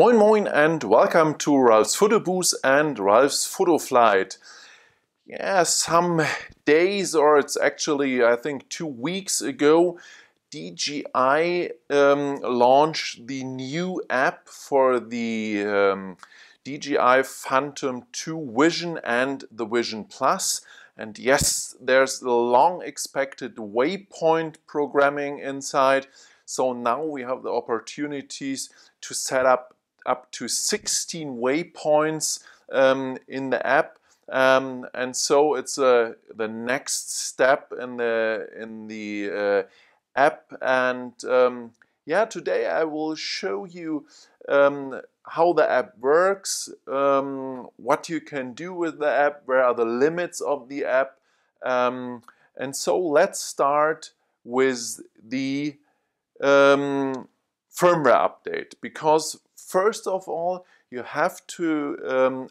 Moin Moin and welcome to Ralfs Foto-Bude and Ralfs Photo Flight. Yeah, some days, or it's actually I think 2 weeks ago, DJI launched the new app for the DJI Phantom 2 Vision and the Vision Plus. And yes, there's the long expected waypoint programming inside. So now we have the opportunities to set up to 16 waypoints in the app. And so it's the next step in the app. And yeah, today I will show you how the app works, what you can do with the app, where are the limits of the app. And so let's start with the firmware update, because first of all you have to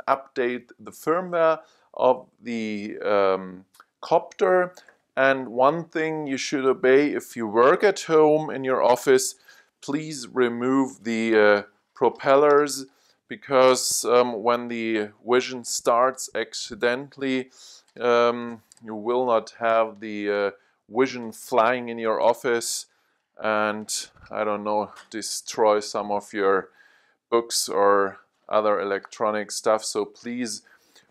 update the firmware of the copter. And one thing you should obey if you work at home in your office: please remove the propellers, because when the vision starts accidentally, you will not have the vision flying in your office and, I don't know, destroy some of your books or other electronic stuff. So please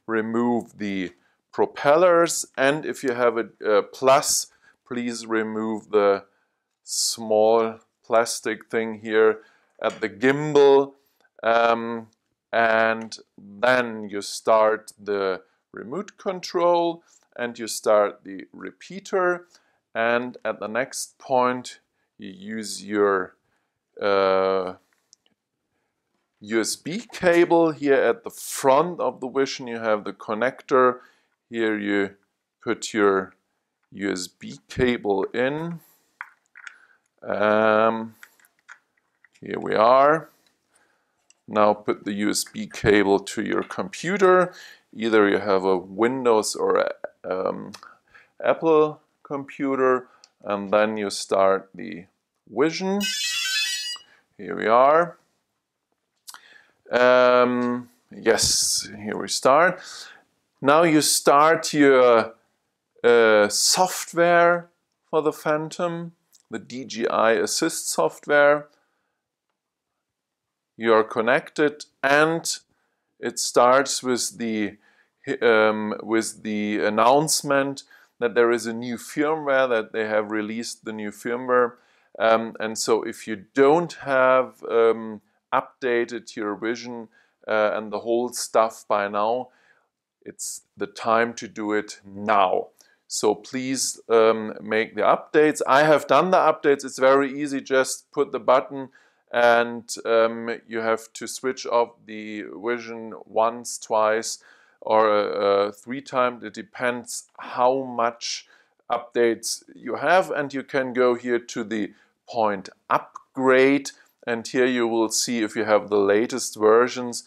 remove the propellers, and if you have a plus, please remove the small plastic thing here at the gimbal, and then you start the remote control and you start the repeater, and at the next point you use your USB cable. Here at the front of the vision you have the connector. Here you put your USB cable in. Here we are. Now put the USB cable to your computer. Either you have a Windows or a Apple computer, and then you start the vision. Here we are. Yes, here we start. Now you start your software for the Phantom, the DJI Assist software. You are connected, and it starts with the announcement that there is a new firmware, that they have released the new firmware. And so if you don't have updated your vision and the whole stuff by now, it's the time to do it now. So please make the updates. I have done the updates. It's very easy. Just put the button, and you have to switch off the vision once, twice, or 3 times. It depends how much updates you have, and you can go here to the point upgrade, and here you will see if you have the latest versions.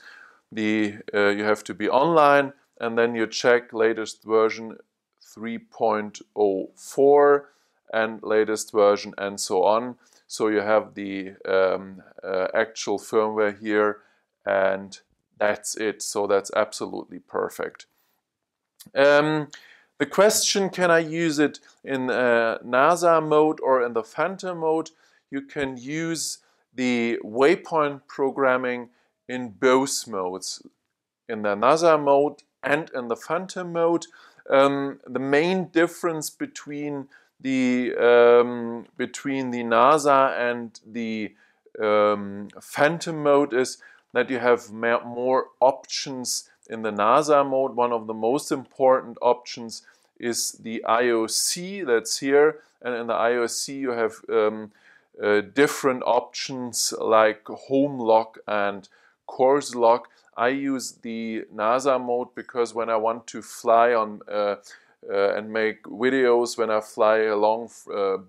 You have to be online, and then you check latest version 3.04 and latest version, and so on. So you have the actual firmware here, and that's it. So that's absolutely perfect. The question, can I use it in NASA mode or in the Phantom mode? You can use the waypoint programming in both modes, in the NASA mode and in the Phantom mode. The main difference between the NASA and the Phantom mode is that you have more options in the NASA mode. One of the most important options is the IOC, that's here, and in the IOC you have different options like home lock and course lock. I use the NASA mode because when I want to fly on and make videos, when I fly along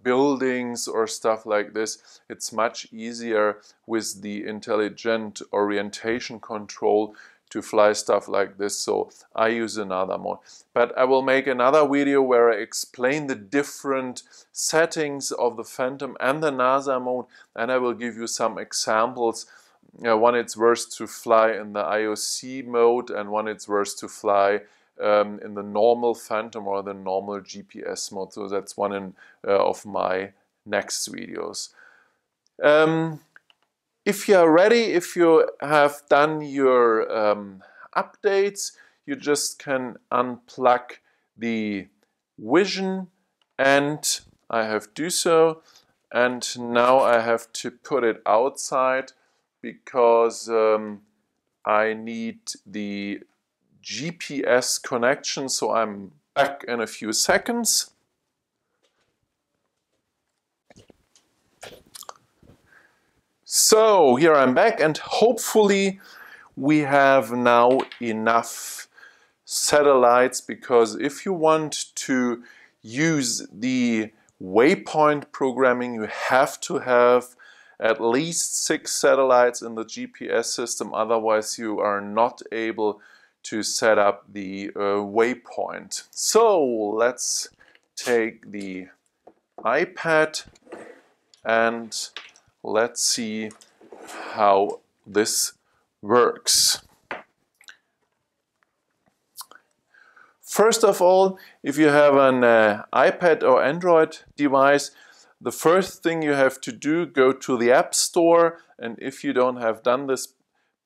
buildings or stuff like this, it's much easier with the intelligent orientation control to fly stuff like this. So I use another mode. But I will make another video where I explain the different settings of the Phantom and the NASA mode, and I will give you some examples one it's worse to fly in the IOC mode, and one it's worse to fly in the normal Phantom or the normal GPS mode. So that's one of my next videos. If you are ready, if you have done your updates, you just can unplug the vision, and I have do so. And now I have to put it outside because I need the GPS connection. So I'm back in a few seconds. So here I'm back, and hopefully we have now enough satellites, because if you want to use the waypoint programming, you have to have at least 6 satellites in the GPS system, otherwise you are not able to set up the waypoint. So let's take the iPad and let's see how this works. First of all, if you have an iPad or Android device, the first thing you have to do, go to the App Store, and if you don't have done this,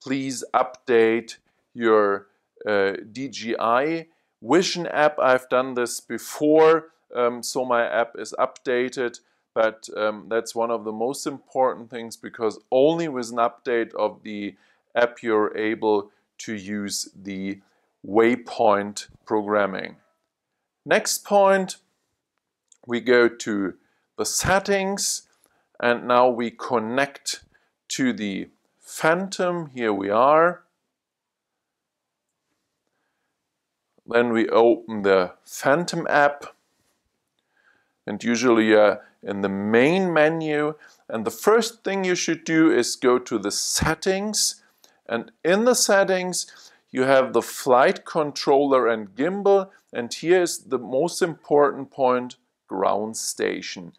please update your DJI Vision app. I've done this before, so my app is updated. But that's one of the most important things, because only with an update of the app you're able to use the waypoint programming. Next point, we go to the settings, and now we connect to the Phantom. Here we are. Then we open the Phantom app, and usually in the main menu, and the first thing you should do is go to the settings, and in the settings you have the flight controller and gimbal, and here is the most important point, ground station.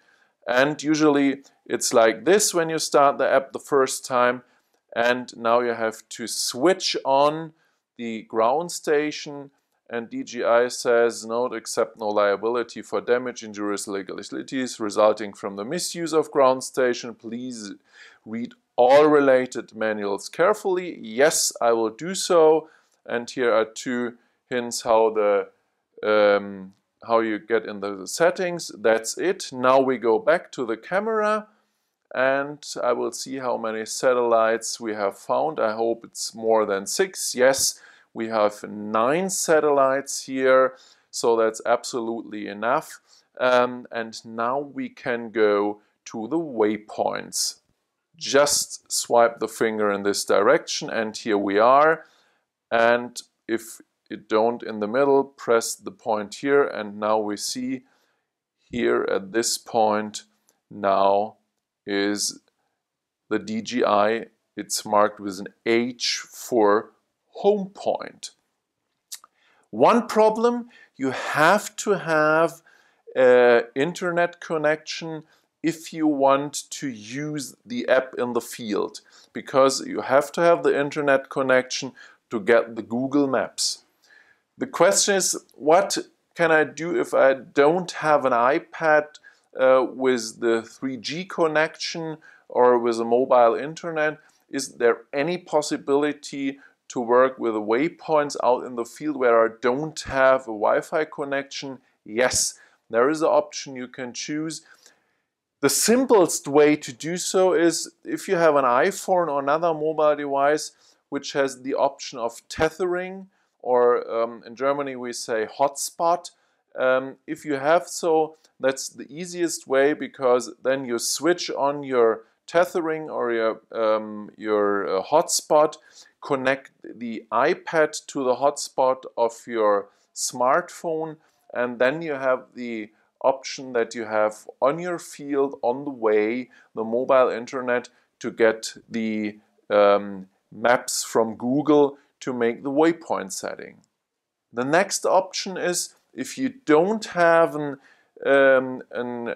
And usually it's like this when you start the app the first time, and now you have to switch on the ground station. And DJI says, note, accept no liability for damage, injuries, legalities resulting from the misuse of ground station. Please read all related manuals carefully. Yes, I will do so. And here are 2 hints how you get in the settings. That's it. Now we go back to the camera, and I will see how many satellites we have found. I hope it's more than 6. Yes. We have 9 satellites here, so that's absolutely enough. And now we can go to the waypoints. Just swipe the finger in this direction, and here we are. And if you don't in the middle, press the point here, and now we see here at this point now is the DJI. It's marked with an H for home point. One problem, you have to have an internet connection if you want to use the app in the field, because you have to have the internet connection to get the Google Maps. The question is, what can I do if I don't have an iPad with the 3G connection or with a mobile internet? Is there any possibility to work with the waypoints out in the field where I don't have a Wi-Fi connection? Yes, there is an option you can choose. The simplest way to do so is if you have an iPhone or another mobile device which has the option of tethering, or in Germany we say hotspot. If you have so, that's the easiest way, because then you switch on your tethering or your hotspot, connect the iPad to the hotspot of your smartphone, and then you have the option that you have on your field, on the way, the mobile internet to get the maps from Google to make the waypoint setting. The next option is, if you don't have a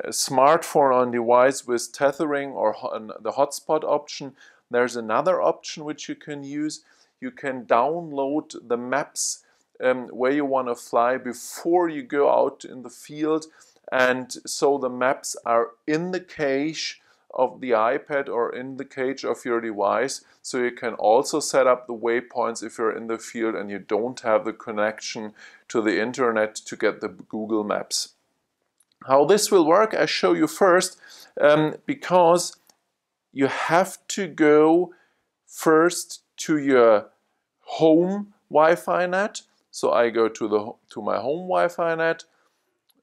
smartphone on device with tethering or the hotspot option, there's another option which you can use. You can download the maps where you want to fly before you go out in the field, and so the maps are in the cache of the iPad or in the cache of your device, so you can also set up the waypoints if you're in the field and you don't have the connection to the internet to get the Google Maps. How this will work, I show you first, because you have to go first to your home Wi-Fi net. So I go to my home Wi-Fi net.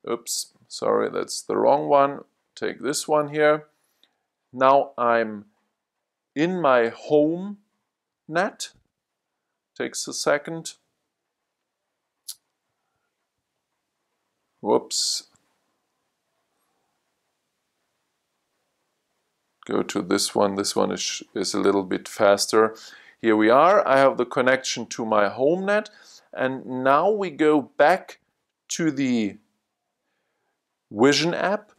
Oops, sorry, that's the wrong one. Take this one here. Now I'm in my home net. Takes a second. Whoops. Go to this one. This one is a little bit faster. Here we are. I have the connection to my home net. And now we go back to the Vision app.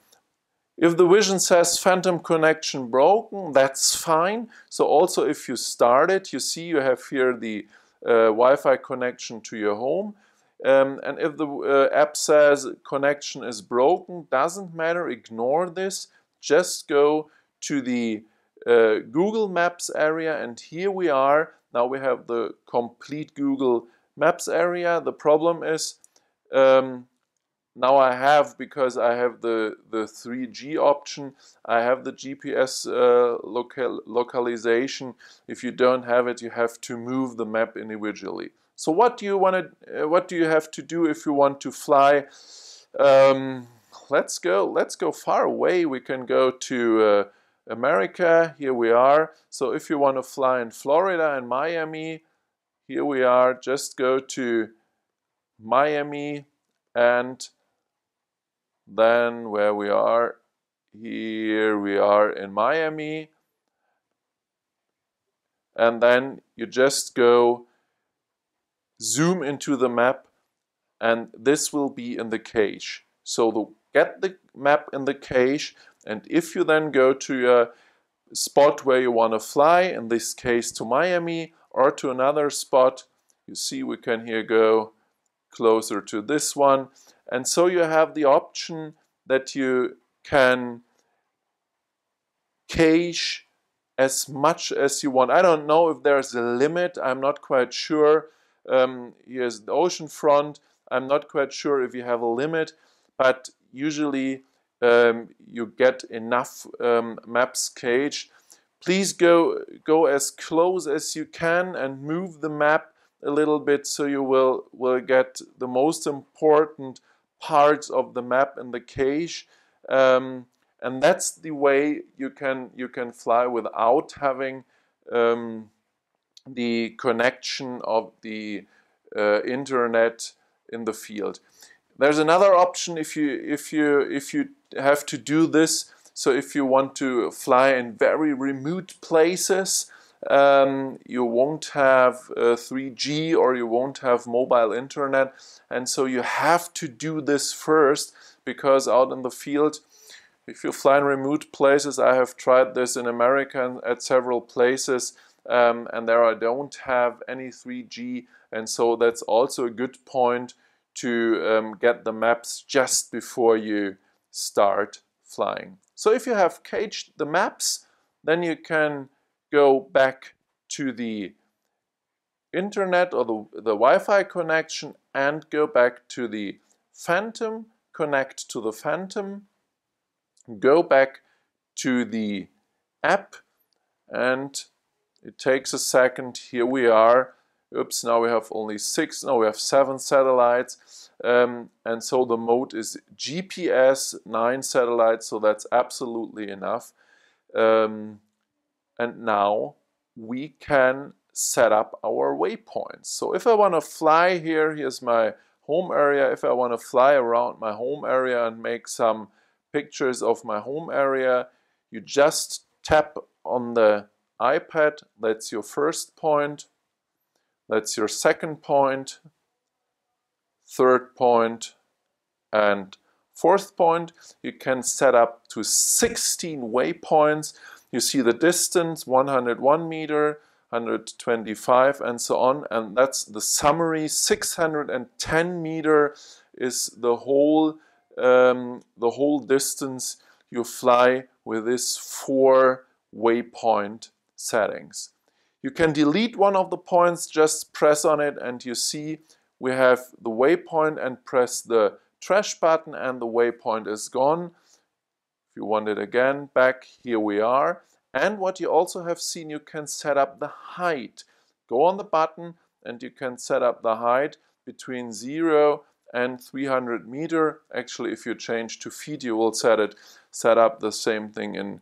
If the Vision says phantom connection broken, that's fine. So also if you start it, you see you have here the Wi-Fi connection to your home. And if the app says connection is broken, doesn't matter, ignore this. Just go to the Google Maps area, and here we are. Now we have the complete Google Maps area. The problem is now I have, because I have the 3G option, I have the GPS localization. If you don't have it, you have to move the map individually. So what do you have to do if you want to fly? Let's go far away. We can go to America. Here we are. So if you want to fly in Florida and Miami, here we are. Just go to Miami, and then where we are, here we are in Miami, and then you just go zoom into the map, and this will be in the cache. So get the map in the cache, and if you then go to your spot where you want to fly, in this case to Miami or to another spot, you see we can here go closer to this one. And so you have the option that you can cache as much as you want. I don't know if there's a limit. I'm not quite sure. Here's the ocean front. I'm not quite sure if you have a limit, but usually you get enough maps cached. Please go as close as you can and move the map a little bit, so you will get the most important parts of the map in the cache, and that's the way you can fly without having the connection of the internet in the field. There's another option if you have to do this. So if you want to fly in very remote places, you won't have 3G or you won't have mobile internet, and so you have to do this first, because out in the field, if you fly in remote places, I have tried this in America at several places, and there I don't have any 3G, and so that's also a good point to get the maps just before you start flying. So if you have cached the maps, then you can go back to the internet or the Wi-Fi connection and go back to the Phantom, connect to the Phantom, go back to the app, and it takes a second. Here we are. Oops, now we have only 6, no, we have 7 satellites, and so the mode is GPS, 9 satellites, so that's absolutely enough. And now we can set up our waypoints. So if I want to fly here, here's my home area. If I want to fly around my home area and make some pictures of my home area, you just tap on the iPad. That's your first point. That's your second point, third point, and fourth point. You can set up to 16 waypoints. You see the distance, 101 meter, 125 and so on, and that's the summary. 610 meter is the whole distance you fly with these 4 waypoint settings. You can delete one of the points, just press on it and you see we have the waypoint, and press the trash button and the waypoint is gone. If you want it again, back, here we are. And what you also have seen, you can set up the height. Go on the button and you can set up the height between 0 and 300 meter. Actually, if you change to feet, you will set up the same thing in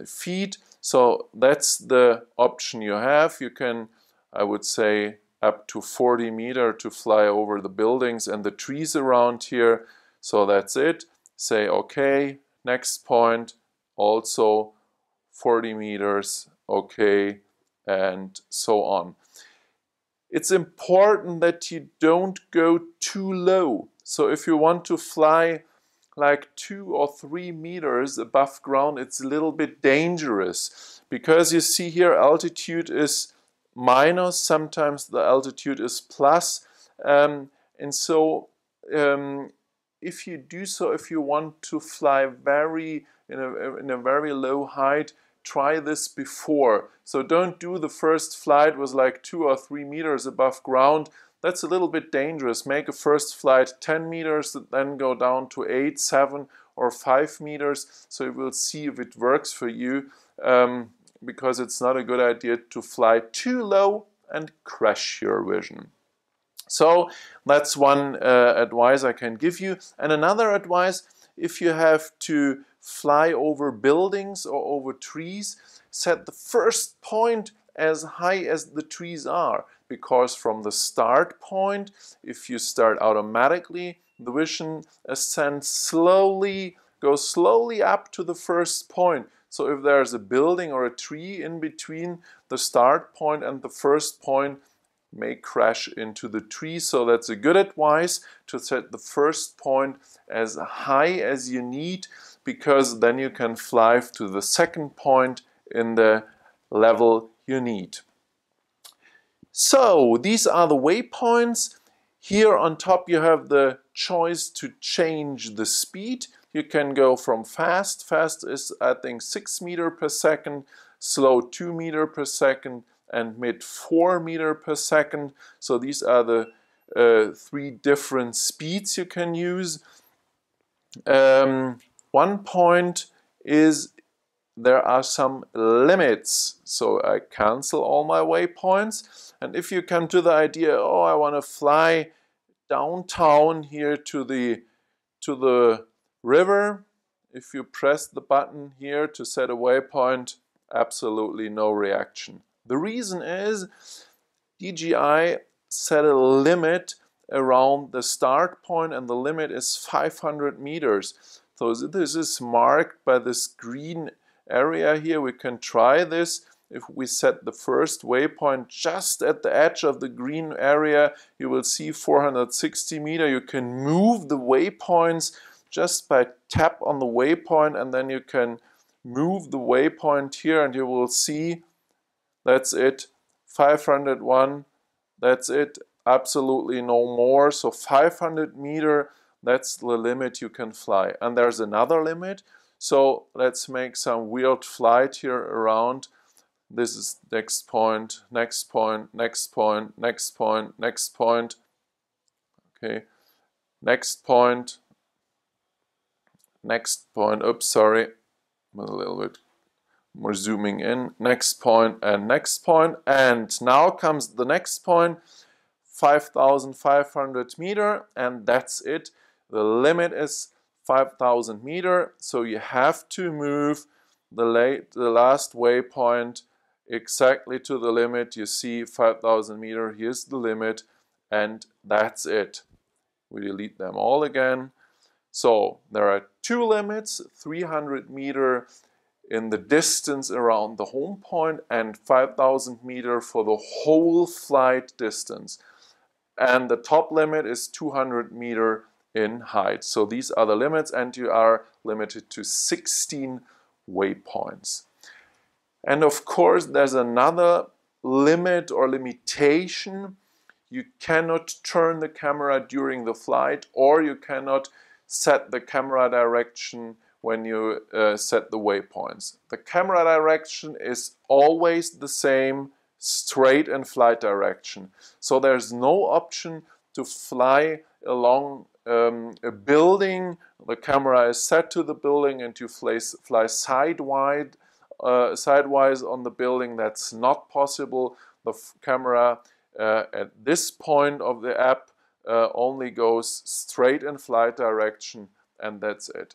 feet. So that's the option you have. You can, I would say, up to 40 meter to fly over the buildings and the trees around here. So that's it. Say OK. Next point, also 40 meters, OK, and so on. It's important that you don't go too low. So if you want to fly like 2 or 3 meters above ground, it's a little bit dangerous, because you see here altitude is minus, sometimes the altitude is plus, and so if you do so, if you want to fly in a very low height, try this before. So don't do the first flight with like 2 or 3 meters above ground. That's a little bit dangerous. Make a first flight 10 meters, then go down to 8, 7 or 5 meters. So you will see if it works for you, because it's not a good idea to fly too low and crash your vision. So that's one advice I can give you. And another advice, if you have to fly over buildings or over trees, set the first point as high as the trees are, because from the start point, if you start automatically, the vision ascends slowly, goes slowly up to the first point. So if there's a building or a tree in between the start point and the first point, may crash into the tree. So that's a good advice, to set the first point as high as you need, because then you can fly to the second point in the level you need. So these are the waypoints. Here on top you have the choice to change the speed. You can go from fast. Fast is, I think, 6 meters per second, slow 2 meters per second, and mid 4 meters per second. So these are the 3 different speeds you can use. One point is there are some limits. So I cancel all my waypoints. And if you come to the idea, oh, I want to fly downtown here to the river, if you press the button here to set a waypoint, absolutely no reaction. The reason is DJI set a limit around the start point, and the limit is 500 meters. So this is marked by this green area here. We can try this. If we set the first waypoint just at the edge of the green area, you will see 460 meters. You can move the waypoints just by tap on the waypoint, and then you can move the waypoint here and you will see that's it, 501, that's it, absolutely no more. So 500 meters, that's the limit you can fly. And there's another limit. So let's make some weird flight here around. This is next point, next point, next point, next point, next point. Okay, next point, next point. Oops, sorry, a little bit more zooming in. Next point and next point. And now comes the next point, 5,500 meters, and that's it. The limit is 5,000 meters. So you have to move the last waypoint exactly to the limit. You see 5,000 meters, here's the limit, and that's it. We delete them all again. So there are 2 limits, 300 meters in the distance around the home point and 5,000 meters for the whole flight distance. And the top limit is 200 meters in height. So these are the limits, and you are limited to 16 waypoints. And of course, there's another limit or limitation. You cannot turn the camera during the flight, or you cannot set the camera direction when you set the waypoints. The camera direction is always the same, straight in flight direction. So there's no option to fly along a building. The camera is set to the building and you fly sidewise on the building. That's not possible. The camera at this point of the app only goes straight in flight direction, and that's it.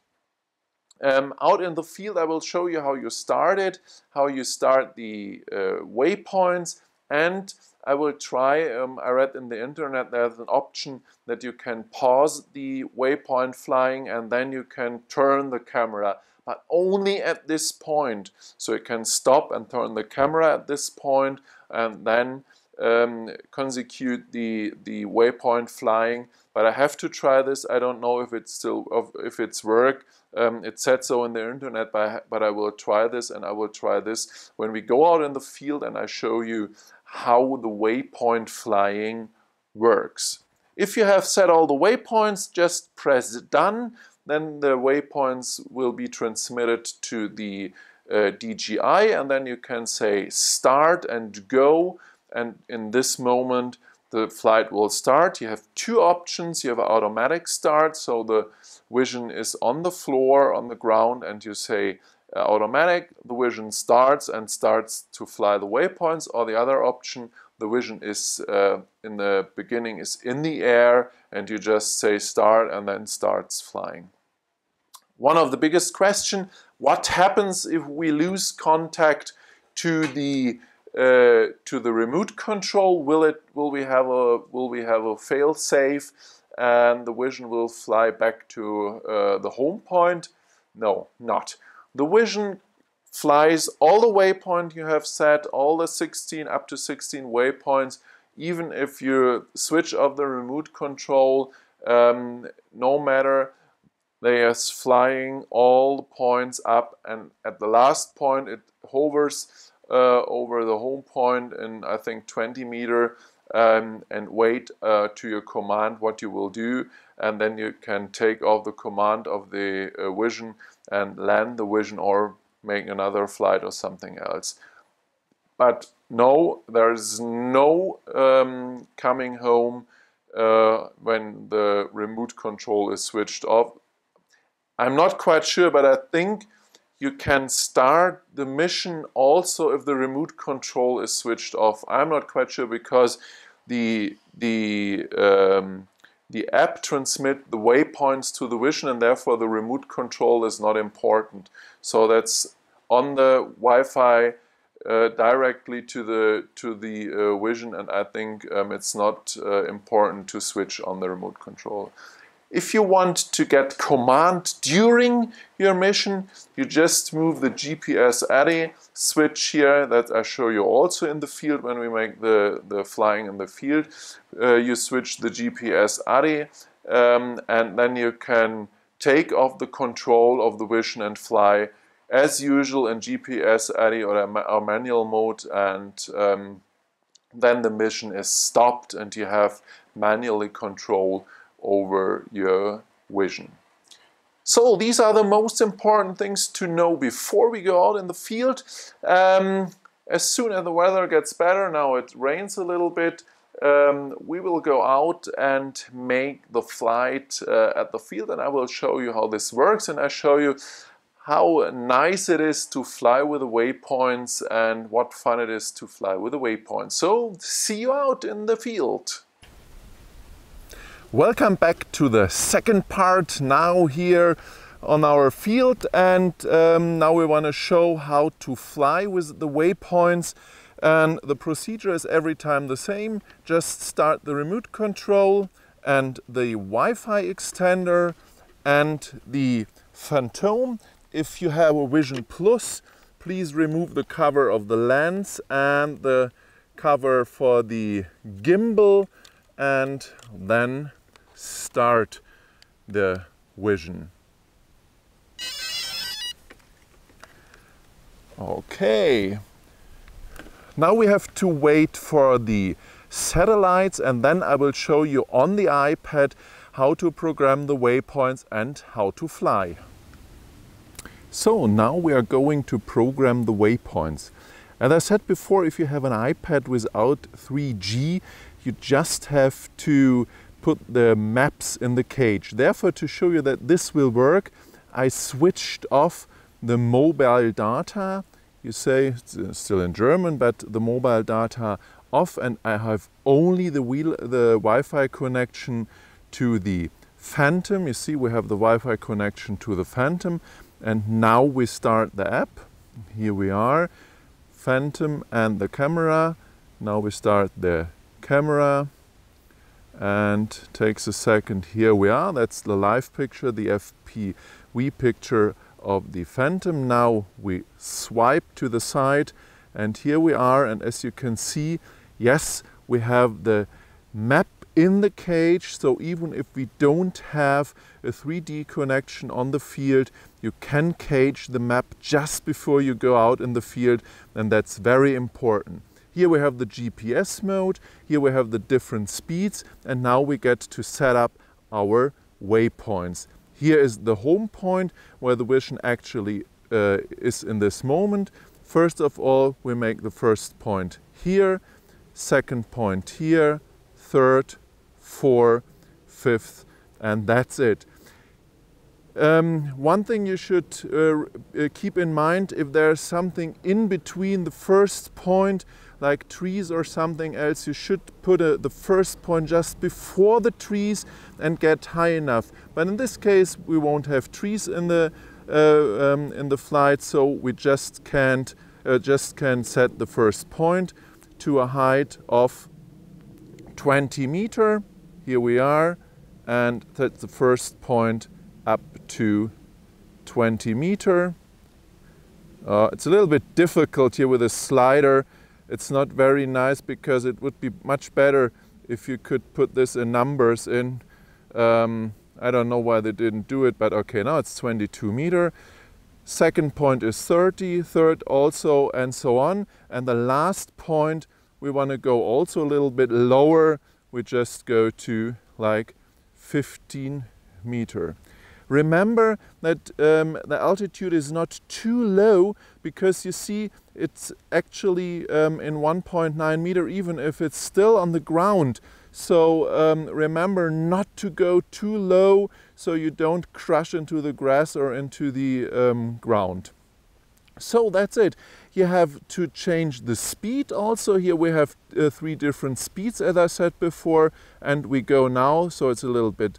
Out in the field, I will show you how you start it, how you start the waypoints, and I will try, I read in the internet there's an option that you can pause the waypoint flying and then you can turn the camera, but only at this point. So you can stop and turn the camera at this point and then consecute the waypoint flying. But I have to try this. I don't know if it's work. It said so in the internet, but I will try this, and I will try this when we go out in the field and I show you how the waypoint flying works. If you have set all the waypoints, just press done. Then the waypoints will be transmitted to the DJI, and then you can say start and go. And in this moment, the flight will start. You have two options. You have an automatic start, so the vision is on the floor, on the ground, and you say automatic, the vision starts and starts to fly the waypoints. Or the other option, the vision is in the beginning is in the air, and you just say start and then starts flying. One of the biggest questions, what happens if we lose contact to the remote control? Will we have a fail safe and the vision will fly back to the home point? No, not. The vision flies all the waypoint you have set, all the 16 up to 16 waypoints, even if you switch off the remote control, no matter. They are flying all the points up, and at the last point it hovers over the home point in, I think, 20 meter, and wait to your command what you will do, and then you can take off the command of the vision and land the vision or make another flight or something else. But no, there is no coming home when the remote control is switched off. I'm not quite sure, but I think you can start the mission also if the remote control is switched off. I'm not quite sure because the app transmits the waypoints to the vision, and therefore the remote control is not important. So that's on the Wi-Fi directly to the vision, and I think it's not important to switch on the remote control. If you want to get command during your mission, you just move the GPS ADI switch here that I show you also in the field when we make the flying in the field. You switch the GPS ADI and then you can take off the control of the vision and fly as usual in GPS ADI or manual mode, and then the mission is stopped and you have manually control over your vision. So these are the most important things to know before we go out in the field. As soon as the weather gets better, now it rains a little bit, we will go out and make the flight at the field, and I will show you how this works, and I show you how nice it is to fly with the waypoints and what fun it is to fly with the waypoints. So see you out in the field. Welcome back to the second part now here on our field, and now we want to show how to fly with the waypoints, and the procedure is every time the same. Just start the remote control and the Wi-Fi extender and the Phantom. If you have a Vision Plus, please remove the cover of the lens and the cover for the gimbal, and then start the vision. Okay. Now we have to wait for the satellites, and then I will show you on the iPad how to program the waypoints and how to fly. So now we are going to program the waypoints. As I said before, if you have an iPad without 3G, you just have to put the maps in the cage. Therefore, to show you that this will work, I switched off the mobile data. You say, it's still in German, but the mobile data off, and I have only the Wi-Fi connection to the Phantom. You see, we have the Wi-Fi connection to the Phantom. And now we start the app. Here we are, Phantom and the camera. Now we start the camera, and takes a second. Here we are, that's the live picture, the FPV picture of the Phantom. Now we swipe to the side, and here we are, and as you can see, yes, we have the map in the cage, so even if we don't have a 3D connection on the field, you can cage the map just before you go out in the field, and that's very important. Here we have the GPS mode, here we have the different speeds, and now we get to set up our waypoints. Here is the home point where the vision actually is in this moment. First of all, we make the first point here, second point here, third, fourth, fifth, and that's it. One thing you should keep in mind, if there's something in between the first point, like trees or something else, you should put the first point just before the trees and get high enough. But in this case, we won't have trees in the flight, so we just can set the first point to a height of 20 meters. Here we are, and set the first point up to 20 meters. It's a little bit difficult here with a slider. It's not very nice, because it would be much better if you could put this in numbers in. I don't know why they didn't do it, but okay, now it's 22 meters. Second point is 30, third also, and so on. And the last point, we want to go also a little bit lower. We just go to like 15 meters. Remember that the altitude is not too low, because you see it's actually in 1.9 meters, even if it's still on the ground. So remember not to go too low, so you don't crash into the grass or into the ground. So that's it. You have to change the speed also. Here we have 3 different speeds, as I said before, and we go now, so it's a little bit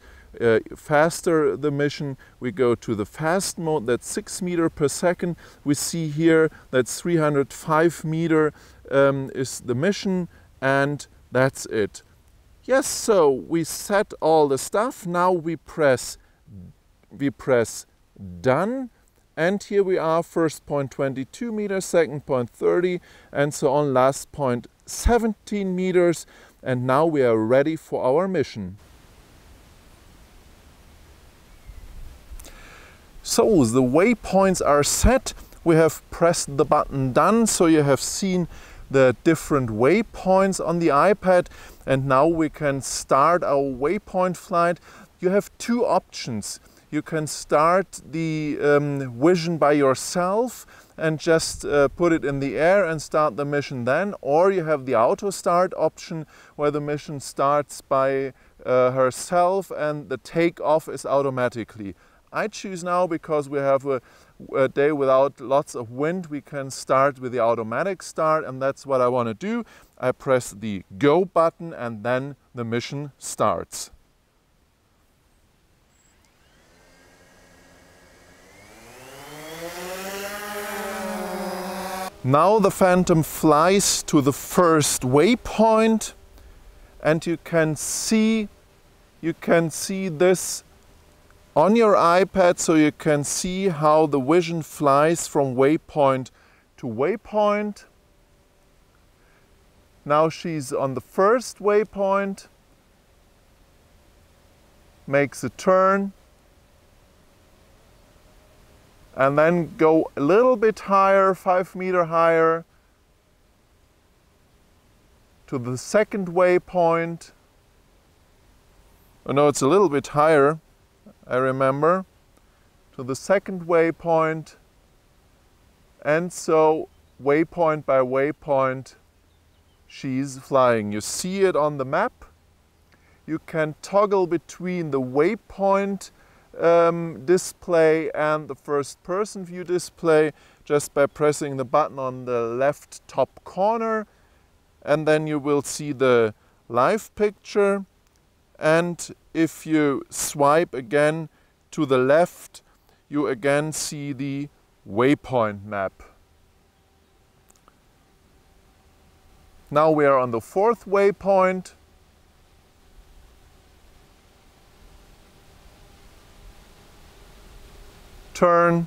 faster, the mission. We go to the fast mode, that's 6 meters per second. We see here that's 305 meters is the mission, and that's it. Yes, so we set all the stuff. Now we press done, and here we are, first point 22 meters, second point 30, and so on, last point 17 meters, and now we are ready for our mission. So the waypoints are set. We have pressed the button done, so you have seen the different waypoints on the iPad, and now we can start our waypoint flight. You have 2 options. You can start the vision by yourself and just put it in the air and start the mission then, or you have the auto start option where the mission starts by herself and the takeoff is automatically. I choose now, because we have a day without lots of wind, we can start with the automatic start, and that's what I want to do. I press the go button, and then the mission starts. Now the Phantom flies to the first waypoint, and you can see this on your iPad, so you can see how the vision flies from waypoint to waypoint. Now she's on the first waypoint, makes a turn, and then go a little bit higher, 5 meters higher, to the second waypoint. Oh no, it's a little bit higher, I remember. To the second waypoint, and so waypoint by waypoint she's flying. You see it on the map. You can toggle between the waypoint display and the first person view display just by pressing the button on the left top corner, and then you will see the live picture. And if you swipe again to the left, you again see the waypoint map. Now we are on the fourth waypoint. Turn.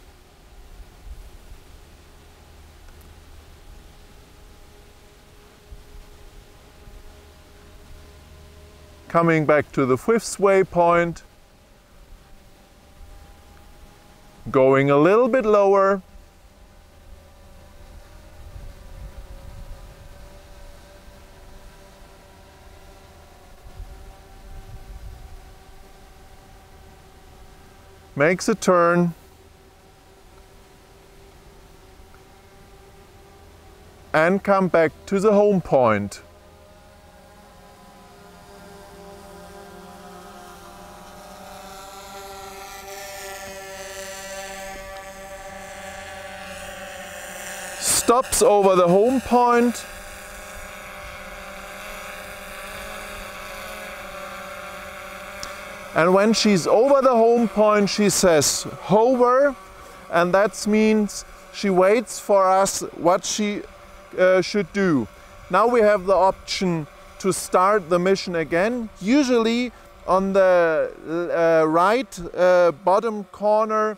Coming back to the fifth waypoint. Going a little bit lower. Makes a turn. And come back to the home point. Stops over the home point. And when she's over the home point, she says hover, and that means she waits for us what she should do. Now we have the option to start the mission again. Usually on the right bottom corner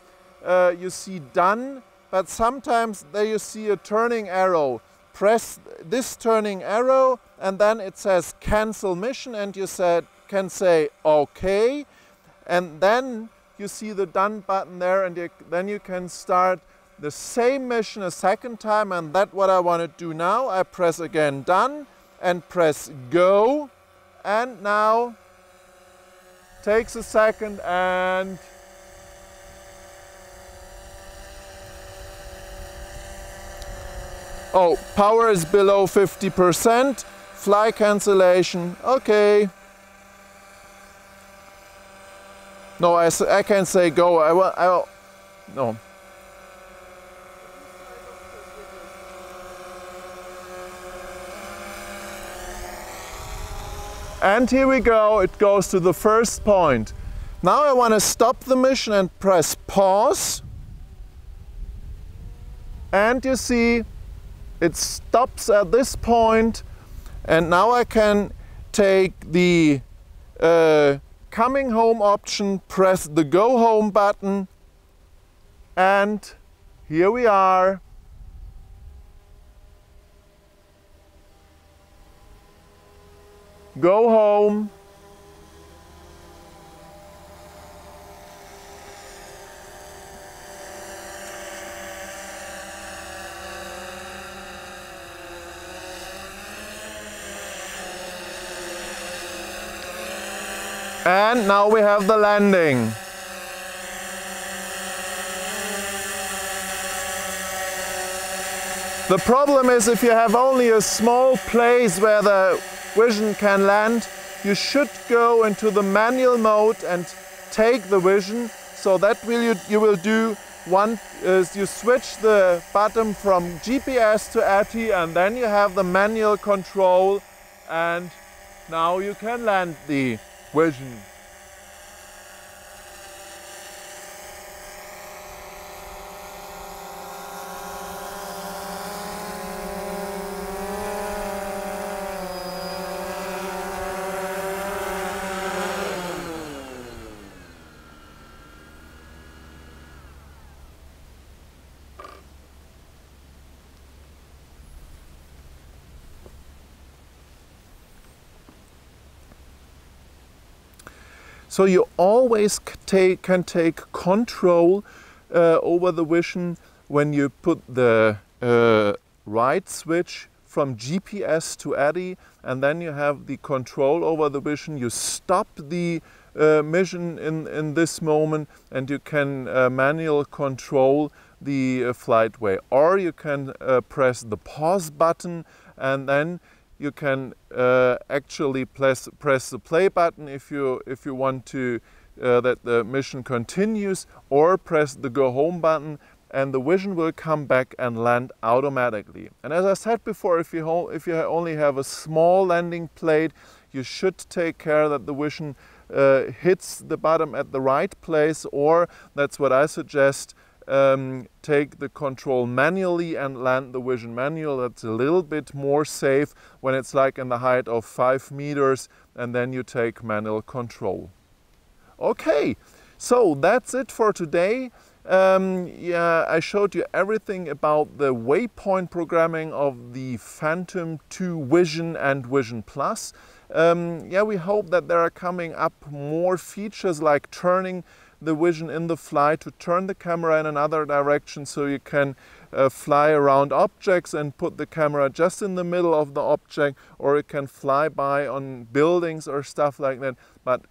you see done, but sometimes there you see a turning arrow. Press this turning arrow and then it says cancel mission, and you can say OK, and then you see the done button there, and then you can start the same mission a second time, and that's what I want to do now. I press again done and press go, and now takes a second and oh, power is below 50%, fly cancellation, okay. No, I can say go, no. And here we go, it goes to the first point. Now I want to stop the mission and press pause. And you see, it stops at this point. And now I can take the coming home option, press the go home button, and here we are. Go home. And now we have the landing. The problem is if you have only a small place where the vision can land, you should go into the manual mode and take the vision. So that you will do one is you switch the button from GPS to ATI, and then you have the manual control, and now you can land the vision. So you always can take control over the vision when you put the right switch from GPS to ADI, and then you have the control over the vision. You stop the mission in this moment, and you can manual control the flight way, or you can press the pause button, and then you can actually press the play button if you want to that the mission continues, or press the go home button, and the vision will come back and land automatically. And as I said before, if you only have a small landing plate, you should take care that the vision hits the bottom at the right place, or that's what I suggest, take the control manually and land the vision manual. That's a little bit more safe when it's like in the height of 5 meters, and then you take manual control. Okay, so that's it for today. Yeah, I showed you everything about the waypoint programming of the Phantom 2 Vision and Vision Plus. Yeah, we hope that there are coming up more features like turning the vision in the flight to turn the camera in another direction, so you can fly around objects and put the camera just in the middle of the object, or it can fly by on buildings or stuff like that. But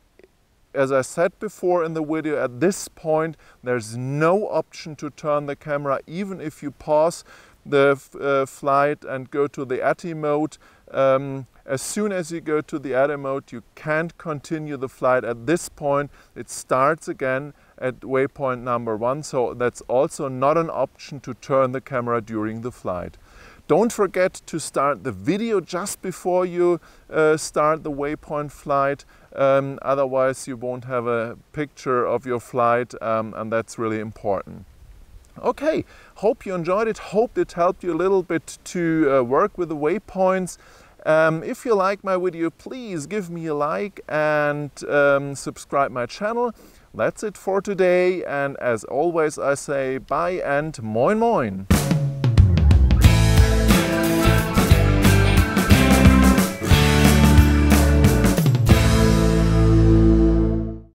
as I said before in the video, at this point there's no option to turn the camera, even if you pause the flight and go to the ATI mode. As soon as you go to the ATI mode, you can't continue the flight. At this point it starts again at waypoint number 1, so that's also not an option to turn the camera during the flight. Don't forget to start the video just before you start the waypoint flight, otherwise you won't have a picture of your flight, and that's really important. Okay, hope you enjoyed it, hope it helped you a little bit to work with the waypoints. If you like my video, please give me a like and subscribe my channel. That's it for today, and as always I say bye and moin moin.